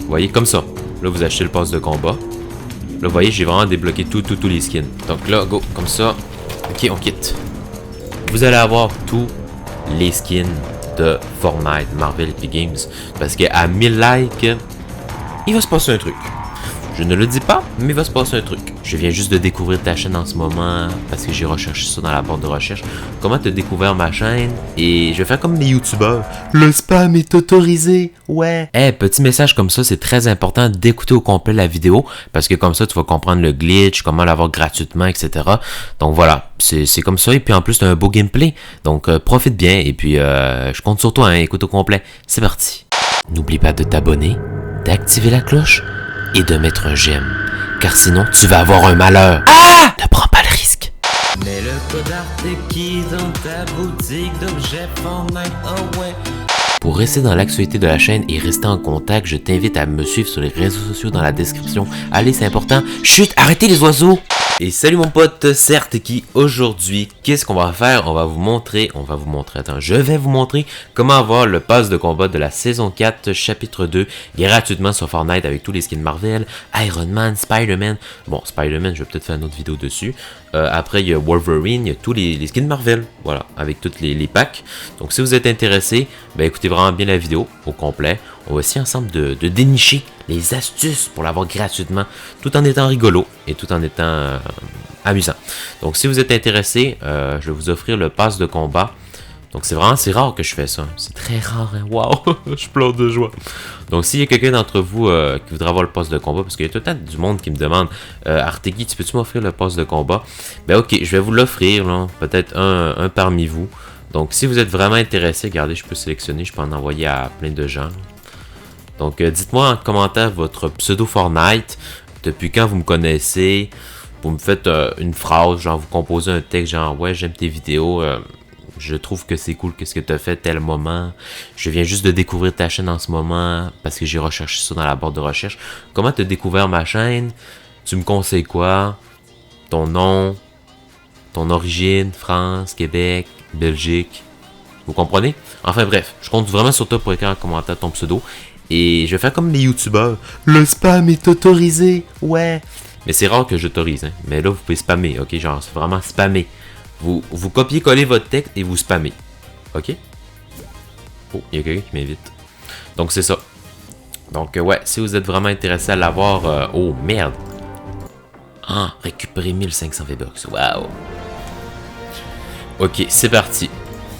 voyez, comme ça. Là, vous achetez le pass de combat. Là, vous voyez, j'ai vraiment débloqué tous les skins. Donc là, go, comme ça. Ok, on quitte. Vous allez avoir tous les skins de Fortnite, Marvel Epic Games. Parce qu'à 1000 likes, il va se passer un truc. Je ne le dis pas, mais il va se passer un truc. Je viens juste de découvrir ta chaîne en ce moment, parce que j'ai recherché ça dans la barre de recherche. Comment te découvrir ma chaîne? Et je vais faire comme les youtubeurs. Le spam est autorisé, ouais. Petit message comme ça, c'est très important d'écouter au complet la vidéo, parce que comme ça, tu vas comprendre le glitch, comment l'avoir gratuitement, etc. Donc voilà, c'est comme ça. Et puis en plus, tu as un beau gameplay. Donc profite bien, et puis je compte sur toi, hein, écoute au complet. C'est parti. N'oublie pas de t'abonner, d'activer la cloche, et de mettre un j'aime, car sinon tu vas avoir un malheur. Ah! Ne prends pas le risque. Mets le code Arteky dans ta boutique d'objets Fortnite, oh ouais. Pour rester dans l'actualité de la chaîne et rester en contact, je t'invite à me suivre sur les réseaux sociaux dans la description. Allez, c'est important. Chut, arrêtez les oiseaux! Et salut mon pote, c'est Arteky. Aujourd'hui, qu'est-ce qu'on va faire? On va vous montrer, je vais vous montrer comment avoir le pass de combat de la saison 4, chapitre 2, gratuitement sur Fortnite avec tous les skins Marvel, Iron Man, Spider-Man. Bon, Spider-Man, je vais peut-être faire une autre vidéo dessus. Après, il y a Wolverine, il y a tous les skins Marvel, voilà, avec toutes les packs. Donc si vous êtes intéressé, ben écoutez vraiment bien la vidéo au complet. On va essayer ensemble de dénicher les astuces pour l'avoir gratuitement, tout en étant rigolo et tout en étant amusant. Donc si vous êtes intéressé, je vais vous offrir le pass de combat. Donc c'est rare que je fais ça. C'est très rare, hein? Wow, je pleure de joie. Donc s'il y a quelqu'un d'entre vous qui voudrait avoir le pass de combat, parce qu'il y a tout le temps du monde qui me demande Arteky, tu peux-tu m'offrir le pass de combat? Ben ok, je vais vous l'offrir, peut-être un parmi vous. Donc si vous êtes vraiment intéressé, regardez, je peux sélectionner, je peux en envoyer à plein de gens. Donc dites-moi en commentaire votre pseudo Fortnite, depuis quand vous me connaissez, vous me faites une phrase, genre vous composez un texte genre ouais j'aime tes vidéos, je trouve que c'est cool qu'est-ce que tu as fait tel moment, je viens juste de découvrir ta chaîne en ce moment parce que j'ai recherché ça dans la barre de recherche. Comment tu as découvert ma chaîne, tu me conseilles quoi, ton nom, ton origine, France, Québec, Belgique, vous comprenez? Enfin bref, je compte vraiment sur toi pour écrire en commentaire ton pseudo. Et je vais faire comme les youtubeurs. Le spam est autorisé, ouais. Mais c'est rare que j'autorise, hein. Mais là, vous pouvez spammer, ok? Genre, c'est vraiment spammer. Vous copiez-collez votre texte et vous spammez. Ok? Oh, il y a quelqu'un qui m'invite. Donc, c'est ça. Donc, ouais, si vous êtes vraiment intéressé à l'avoir... oh, merde. Ah, récupérer 1500 V-Bucks. Waouh. Ok, c'est parti.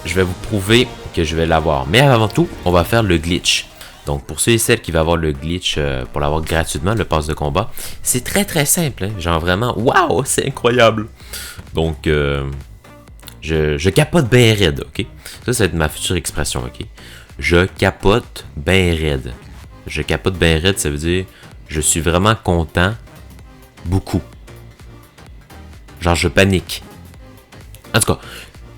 Je vais vous prouver que je vais l'avoir. Mais avant tout, on va faire le glitch. Donc, pour ceux et celles qui vont avoir le glitch pour l'avoir gratuitement, le pass de combat, c'est très très simple. Hein? Genre vraiment, waouh, c'est incroyable. Donc, je capote bien raide, ok? Ça va être ma future expression, ok? Je capote bien raide. Je capote bien raide, ça veut dire je suis vraiment content, beaucoup. Genre, je panique. En tout cas,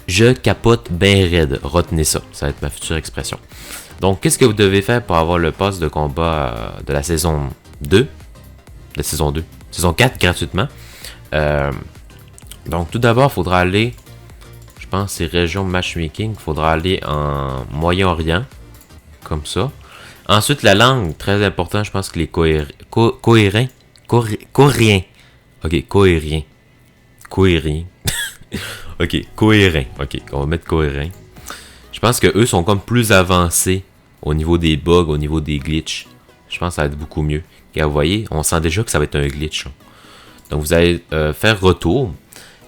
je capote bien raide. Retenez ça, ça va être ma future expression. Donc, qu'est-ce que vous devez faire pour avoir le pass de combat de la saison 2? De saison 2. Saison 4 gratuitement. Donc, tout d'abord, il faudra aller... Je pense que c'est région matchmaking. Il faudra aller en Moyen-Orient. Comme ça. Ensuite, la langue, très important. Je pense que les coréens. Ok, coréen. Coréen. Ok, coréen. Ok, on va mettre coréen. Je pense que eux sont comme plus avancés au niveau des bugs, au niveau des glitches. Je pense que ça va être beaucoup mieux. Car vous voyez, on sent déjà que ça va être un glitch. Donc vous allez faire retour.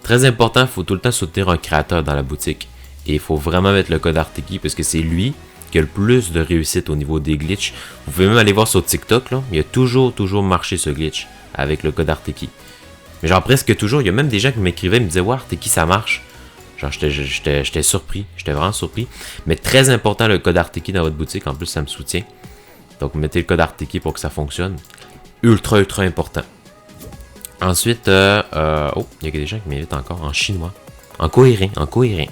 Très important, il faut tout le temps soutenir un créateur dans la boutique. Et il faut vraiment mettre le code Arteky parce que c'est lui qui a le plus de réussite au niveau des glitches. Vous pouvez même aller voir sur TikTok, là. Il a toujours marché ce glitch avec le code Arteky. Mais genre presque toujours, il y a même des gens qui m'écrivaient et me disaient « Ouais, Arteky, ça marche ». Genre, j'étais surpris. J'étais vraiment surpris. Mais très important, le code Arteky dans votre boutique. En plus, ça me soutient. Donc, mettez le code Arteky pour que ça fonctionne. Ultra important. Ensuite, oh, il y a des gens qui m'invitent encore en chinois. En coréen,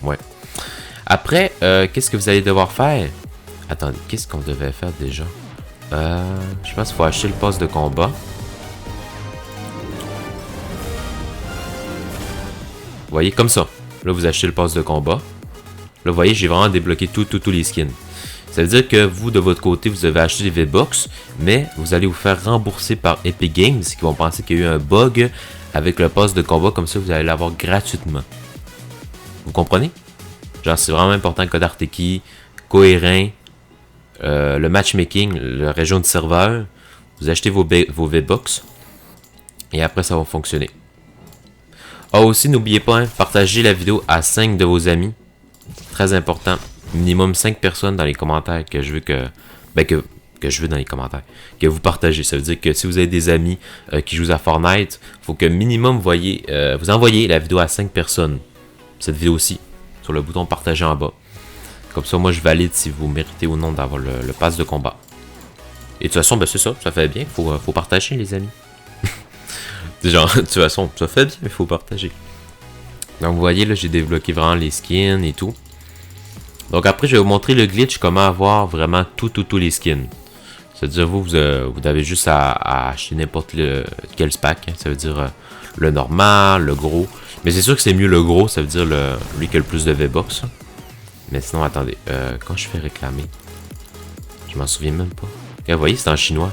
ouais. Après, qu'est-ce que vous allez devoir faire? Attendez, qu'est-ce qu'on devait faire déjà? Je pense qu'il faut acheter le pass de combat. Vous voyez, comme ça. Là, vous achetez le pass de combat. Là, vous voyez, j'ai vraiment débloqué tous les skins. Ça veut dire que vous, de votre côté, vous avez acheté des V-Bucks, mais vous allez vous faire rembourser par Epic Games, qui vont penser qu'il y a eu un bug avec le pass de combat, comme ça vous allez l'avoir gratuitement. Vous comprenez? Genre, c'est vraiment important, code Arteki, cohérent, le matchmaking, la région de serveur, vous achetez vos V-Bucks, et après ça va fonctionner. Ah, aussi, n'oubliez pas, hein, partagez la vidéo à 5 de vos amis. Très important. Minimum 5 personnes dans les commentaires que je veux que je veux dans les commentaires. Que vous partagez. Ça veut dire que si vous avez des amis qui jouent à Fortnite, il faut que minimum vous envoyez la vidéo à 5 personnes. Cette vidéo-ci. Sur le bouton partager en bas. Comme ça, moi, je valide si vous méritez ou non d'avoir le pass de combat. Et de toute façon, ben, c'est ça. Ça fait bien. Faut partager, les amis. Genre, de toute façon, ça fait bien. Il faut partager. Donc, vous voyez, là, j'ai débloqué vraiment les skins et tout. Donc après, je vais vous montrer le glitch, comment avoir vraiment tous les skins. C'est-à-dire, vous avez juste à acheter n'importe quel pack. Hein. Ça veut dire le normal, le gros. Mais c'est sûr que c'est mieux le gros, ça veut dire lui qui a le plus de V-Bucks. Mais sinon, attendez, quand je fais réclamer, je m'en souviens même pas. Et vous voyez, c'est en chinois.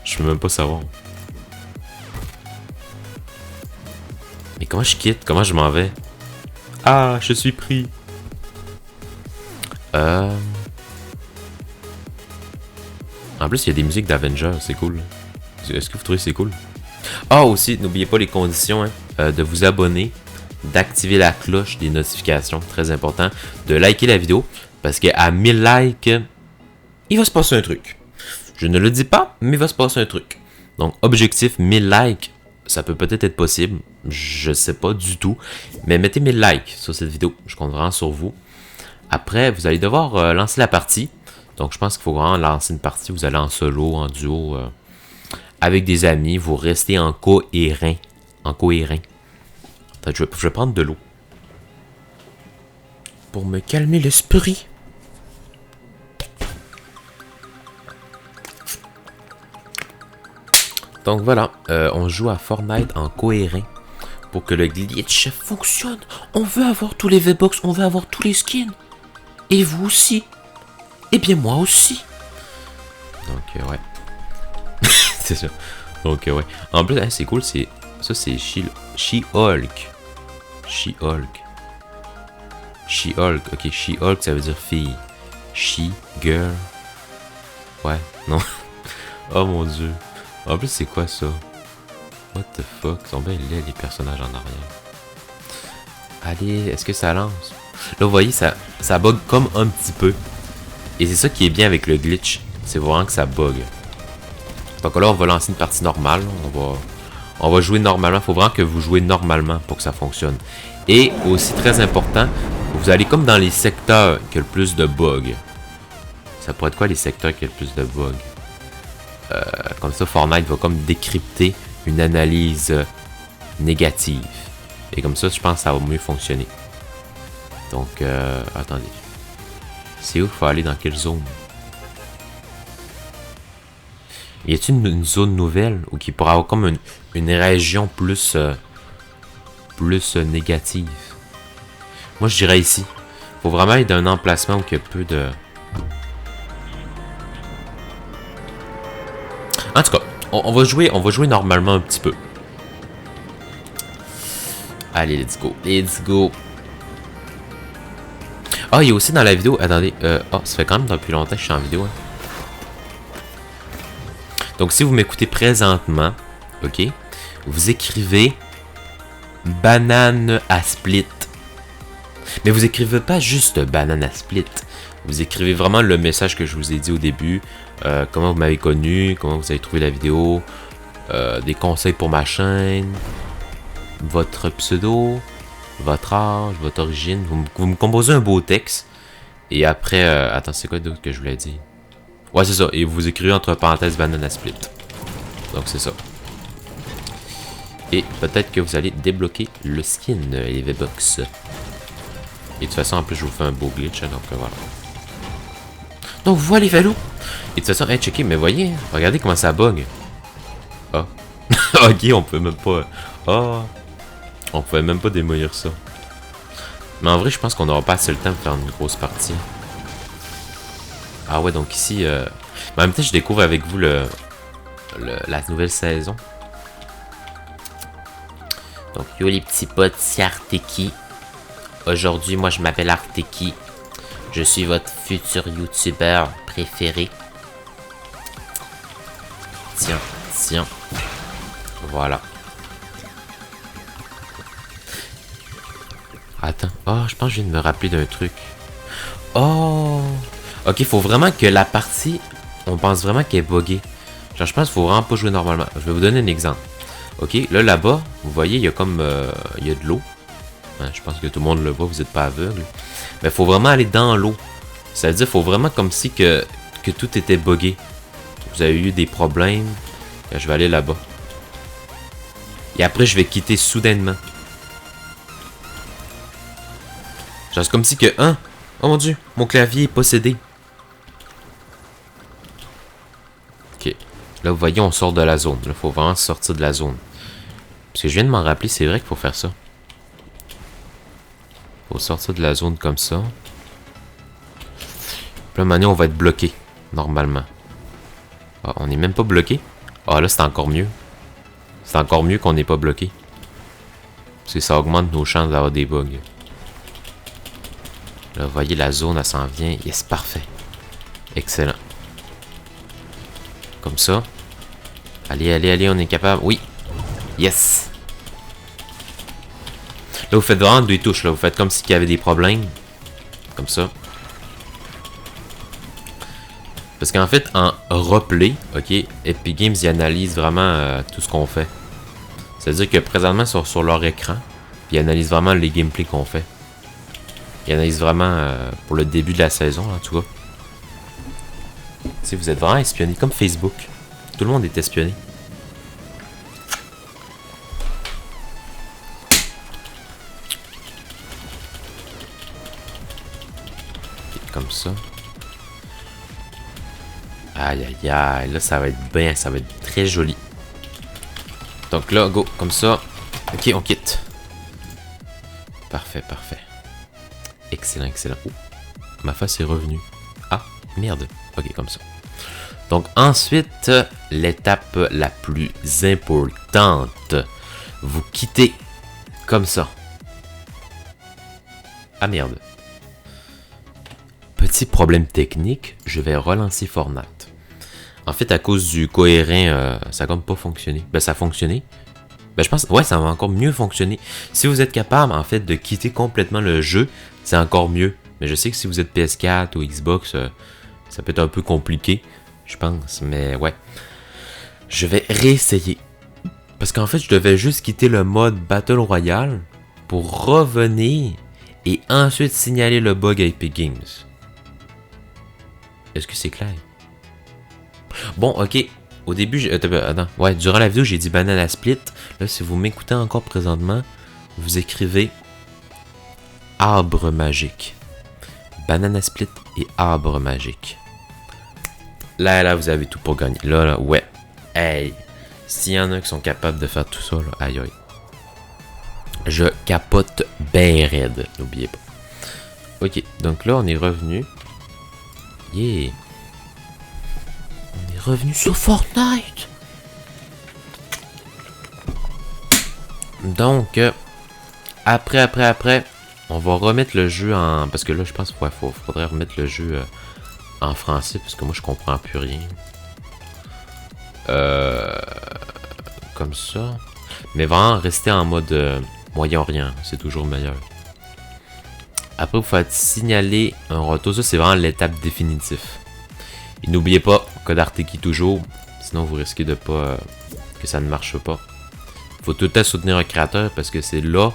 Je peux même pas savoir. Mais comment je quitte? Comment je m'en vais? Ah, je suis pris. En plus, il y a des musiques d'Avengers, c'est cool. Est-ce que vous trouvez que c'est cool? Ah, aussi, n'oubliez pas les conditions, hein, de vous abonner, d'activer la cloche des notifications, très important, de liker la vidéo, parce qu'à 1000 likes, il va se passer un truc. Je ne le dis pas, mais il va se passer un truc. Donc, objectif 1000 likes, ça peut peut-être être possible, je sais pas du tout, mais mettez 1000 likes sur cette vidéo, je compte vraiment sur vous. Après, vous allez devoir lancer la partie. Donc, je pense qu'il faut vraiment lancer une partie. Vous allez en solo, en duo, avec des amis. Vous restez en cohérent. En cohérent. Attends, je vais prendre de l'eau. Pour me calmer l'esprit. Donc, voilà. On joue à Fortnite en cohérent. Pour que le glitch fonctionne. On veut avoir tous les V-Bucks. On veut avoir tous les skins. Et vous aussi. Et bien moi aussi. Donc ouais. C'est ça. Donc ouais. En plus, hein, c'est cool, ça c'est She-Hulk. She-Hulk. She-Hulk. Ok, She-Hulk ça veut dire fille. She-Girl. Ouais, non. Oh mon dieu. En plus, c'est quoi ça? What the fuck? Ils sont bien laids les personnages en arrière. Allez, est-ce que ça lance? Là, vous voyez, ça bug comme un petit peu. Et c'est ça qui est bien avec le glitch. C'est vraiment que ça bug. Donc là, on va lancer une partie normale. On va jouer normalement. Il faut vraiment que vous jouez normalement pour que ça fonctionne. Et aussi, très important, vous allez comme dans les secteurs qui ont le plus de bugs. Ça pourrait être quoi les secteurs qui ont le plus de bugs? Comme ça, Fortnite va comme décrypter une analyse négative. Et comme ça, je pense que ça va mieux fonctionner. Donc, attendez. C'est où il faut aller dans quelle zone? Y a-t-il une zone nouvelle ou qui pourra avoir comme une région plus négative? Moi, je dirais ici. Faut vraiment être dans un emplacement où il y a peu de... En tout cas, on va jouer normalement un petit peu. Allez, let's go. Let's go. Ah, il y a aussi dans la vidéo... Attendez. Oh, ça fait quand même depuis longtemps que je suis en vidéo. Hein. Donc, si vous m'écoutez présentement, ok, vous écrivez banane à split. Mais vous écrivez pas juste banane à split. Vous écrivez vraiment le message que je vous ai dit au début. Comment vous m'avez connu, comment vous avez trouvé la vidéo, des conseils pour ma chaîne, votre pseudo, votre âge, votre origine. Vous me composez un beau texte. Et après, attends, c'est quoi d'autre que je voulais dire? Ouais, c'est ça. Et vous écrivez entre parenthèses banana split. Donc, c'est ça. Et peut-être que vous allez débloquer le skin et les V-Bucks. Et de toute façon, en plus, je vous fais un beau glitch. Donc, voilà. Donc, voilà les valous. Et de toute façon, hey, checkez, mais voyez, regardez comment ça bug. Ah. Ok, on peut même pas... Ah. On pouvait même pas démolir ça. Mais en vrai, je pense qu'on n'aura pas assez le temps de faire une grosse partie. Ah ouais, donc ici... Mais en même temps, je découvre avec vous la nouvelle saison. Donc, yo les petits potes, c'est Arteki. Aujourd'hui, moi, je m'appelle Arteki. Je suis votre futur youtubeur préféré. Tiens, tiens. Voilà. Attends. Oh, je pense que je viens de me rappeler d'un truc. Oh! Ok, faut vraiment que la partie... On pense vraiment qu'elle est buggée. Genre, je pense qu'il faut vraiment pas jouer normalement. Je vais vous donner un exemple. Ok, là, là-bas, vous voyez, il y a comme... il y a de l'eau. Hein, je pense que tout le monde le voit, vous n'êtes pas aveugle. Mais il faut vraiment aller dans l'eau. Ça veut dire qu'il faut vraiment comme si que tout était buggé. Vous avez eu des problèmes. Je vais aller là-bas. Et après, je vais quitter soudainement. Genre, c'est comme si que... Hein? Oh mon dieu, mon clavier est possédé. Ok. Là, vous voyez, on sort de la zone. Il faut vraiment sortir de la zone. Parce que je viens de m'en rappeler, c'est vrai qu'il faut faire ça. Faut sortir de la zone comme ça. Puis là, maintenant, on va être bloqué. Normalement. Ah, on n'est même pas bloqué. Ah, là, c'est encore mieux. C'est encore mieux qu'on n'est pas bloqué. Parce que ça augmente nos chances d'avoir des bugs. Là, vous voyez, la zone, elle s'en vient. Yes, parfait. Excellent. Comme ça. Allez, allez, allez, on est capable. Oui. Yes. Là, vous faites vraiment deux touches. Là, vous faites comme s'il y avait des problèmes. Comme ça. Parce qu'en fait, en replay, ok, Epic Games, ils analysent vraiment tout ce qu'on fait. C'est-à-dire que présentement, ils sont sur leur écran. Puis ils analysent vraiment les gameplays qu'on fait. Ils analysent vraiment pour le début de la saison, en tout cas. Tu sais, vous êtes vraiment espionnés, comme Facebook. Tout le monde est espionné. Okay, comme ça. Aïe, aïe, aïe. Là, ça va être bien, ça va être très joli. Donc là, go, comme ça. Ok, on quitte. Parfait, parfait. Excellent, excellent. Oh, ma face est revenue. Ah, merde. Ok, comme ça. Donc ensuite, l'étape la plus importante. Vous quittez comme ça. Ah merde. Petit problème technique, je vais relancer Fortnite. En fait, à cause du cohérent, ça n'a comme pas fonctionné. Ben, ça a fonctionné. Ben, je pense, ouais, ça va encore mieux fonctionner. Si vous êtes capable, en fait, de quitter complètement le jeu, c'est encore mieux. Mais je sais que si vous êtes PS4 ou Xbox, ça peut être un peu compliqué, je pense. Mais ouais, je vais réessayer. Parce qu'en fait, je devais juste quitter le mode Battle Royale pour revenir et ensuite signaler le bug à Epic Games. Est-ce que c'est clair? Bon, ok. Au début, attends. Ouais, durant la vidéo, j'ai dit Banana Split. Là, si vous m'écoutez encore présentement, vous écrivez Arbre magique. Banana Split et Arbre magique. Là, vous avez tout pour gagner. Là, ouais. Hey. S'il y en a qui sont capables de faire tout ça, là, aïe aïe. Je capote ben raide. N'oubliez pas. Ok, donc là, on est revenu. Yeah. On est revenu sur Fortnite. Donc, après, on va remettre le jeu en... Parce que là, je pense qu'il faudrait remettre le jeu en français, parce que moi, je comprends plus rien. Comme ça. Mais vraiment, rester en mode moyen-rien, c'est toujours meilleur. Après, vous faites signaler un retour. Ça, c'est vraiment l'étape définitive. Et n'oubliez pas, code Arteki toujours. Sinon, vous risquez de pas... que ça ne marche pas. Faut tout le temps soutenir un créateur parce que c'est là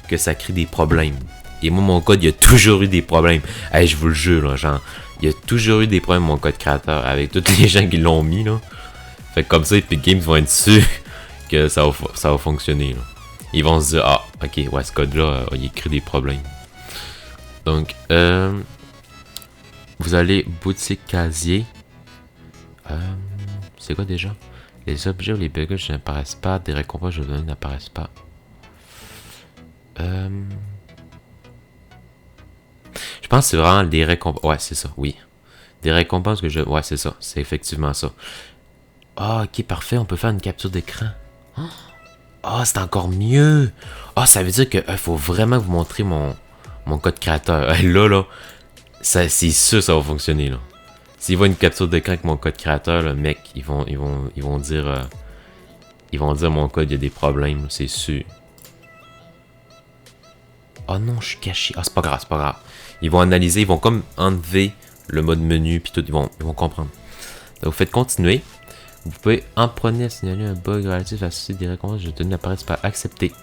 que ça crée des problèmes. Et moi, mon code, il y a toujours eu des problèmes. Hey, je vous le jure, là, genre... Il y a toujours eu des problèmes, mon code créateur, avec tous les gens qui l'ont mis, là. Fait que comme ça, Epic Games vont être sûrs que ça va fonctionner, là. Ils vont se dire, ah, ok, ouais, ce code-là, il crée des problèmes. Donc, vous allez boutique casier. C'est quoi déjà? Les objets ou les bagages n'apparaissent pas. Des récompenses n'apparaissent pas. Je pense que c'est vraiment des récompenses. Ouais, c'est ça, oui. Des récompenses que je... Ouais, c'est ça. C'est effectivement ça. Ah, ok, parfait. On peut faire une capture d'écran. Ah, c'est encore mieux. Ah, ça veut dire que faut vraiment vous montrer mon code créateur. Là, c'est sûr que ça va fonctionner, là. S'ils voient une capture d'écran avec mon code créateur, là, mec, ils vont dire... ils vont dire mon code, il y a des problèmes, c'est sûr. Oh non, je suis caché. Ah, c'est pas grave, c'est pas grave. Ils vont analyser, ils vont comme enlever le mode menu, puis tout, ils vont comprendre. Donc, vous faites continuer. Vous pouvez en prendre à signaler un bug relatif à ceci des récompenses. Je tenais n'apparaisse pas accepté.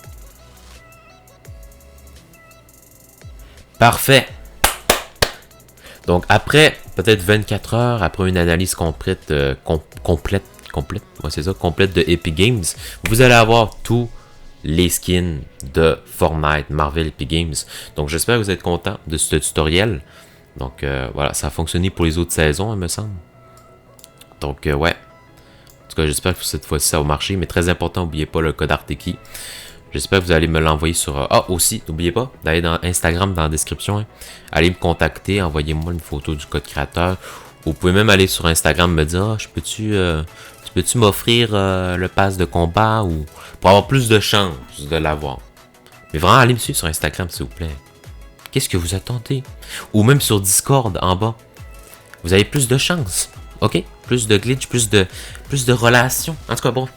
Parfait. Donc, après, peut-être 24 heures, après une analyse complète, ouais, c'est ça, complète de Epic Games, vous allez avoir tous les skins de Fortnite, Marvel Epic Games. Donc, j'espère que vous êtes content de ce tutoriel. Donc, voilà, ça a fonctionné pour les autres saisons, il me semble. Donc, ouais. En tout cas, j'espère que cette fois-ci, ça va marcher. Mais très important, n'oubliez pas le code Arteki. J'espère que vous allez me l'envoyer sur... Ah, aussi, n'oubliez pas d'aller dans Instagram, dans la description. Hein. Allez me contacter, envoyez-moi une photo du code créateur. Vous pouvez même aller sur Instagram me dire, peux-tu m'offrir le pass de combat ou pour avoir plus de chances de l'avoir. Mais vraiment, allez me suivre sur Instagram, s'il vous plaît. Qu'est-ce que vous attendez? Ou même sur Discord, en bas. Vous avez plus de chances. OK? Plus de glitch, plus de relations. En tout cas, bon.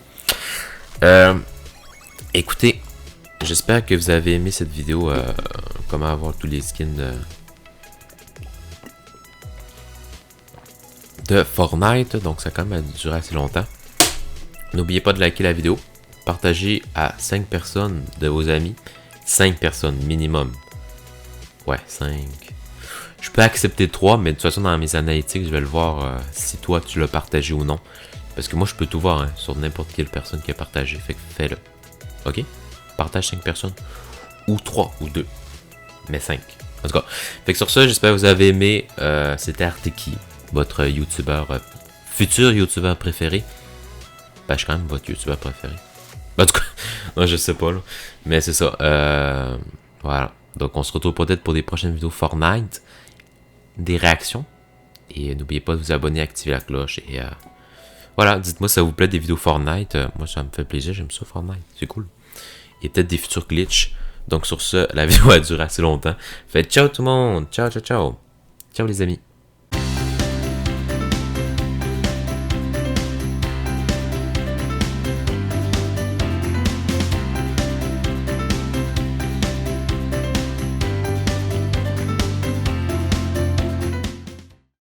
Écoutez, j'espère que vous avez aimé cette vidéo. Comment avoir tous les skins de Fortnite. Donc, ça a quand même duré assez longtemps. N'oubliez pas de liker la vidéo. Partagez à 5 personnes de vos amis. 5 personnes minimum. Ouais, 5. Je peux accepter 3, mais de toute façon, dans mes analytiques, je vais le voir si toi, tu l'as partagé ou non. Parce que moi, je peux tout voir hein, sur n'importe quelle personne qui a partagé. Fait que fais-le. OK? Partage 5 personnes. Ou 3 ou 2. Mais 5. En tout cas. Fait que sur ça, j'espère que vous avez aimé. C'était Arteki, votre youtubeur, futur youtubeur préféré. Ben, je suis quand même votre youtubeur préféré. En tout cas, non, je sais pas, là. Mais c'est ça. Voilà. Donc, on se retrouve peut-être pour des prochaines vidéos Fortnite. Des réactions. Et n'oubliez pas de vous abonner, activer la cloche. Et voilà, dites-moi si ça vous plaît des vidéos Fortnite. Moi, ça me fait plaisir. J'aime ça, Fortnite. C'est cool. Il y a peut-être des futurs glitches. Donc, sur ce, la vidéo a duré assez longtemps. Fait ciao tout le monde. Ciao, ciao, ciao. Ciao, les amis.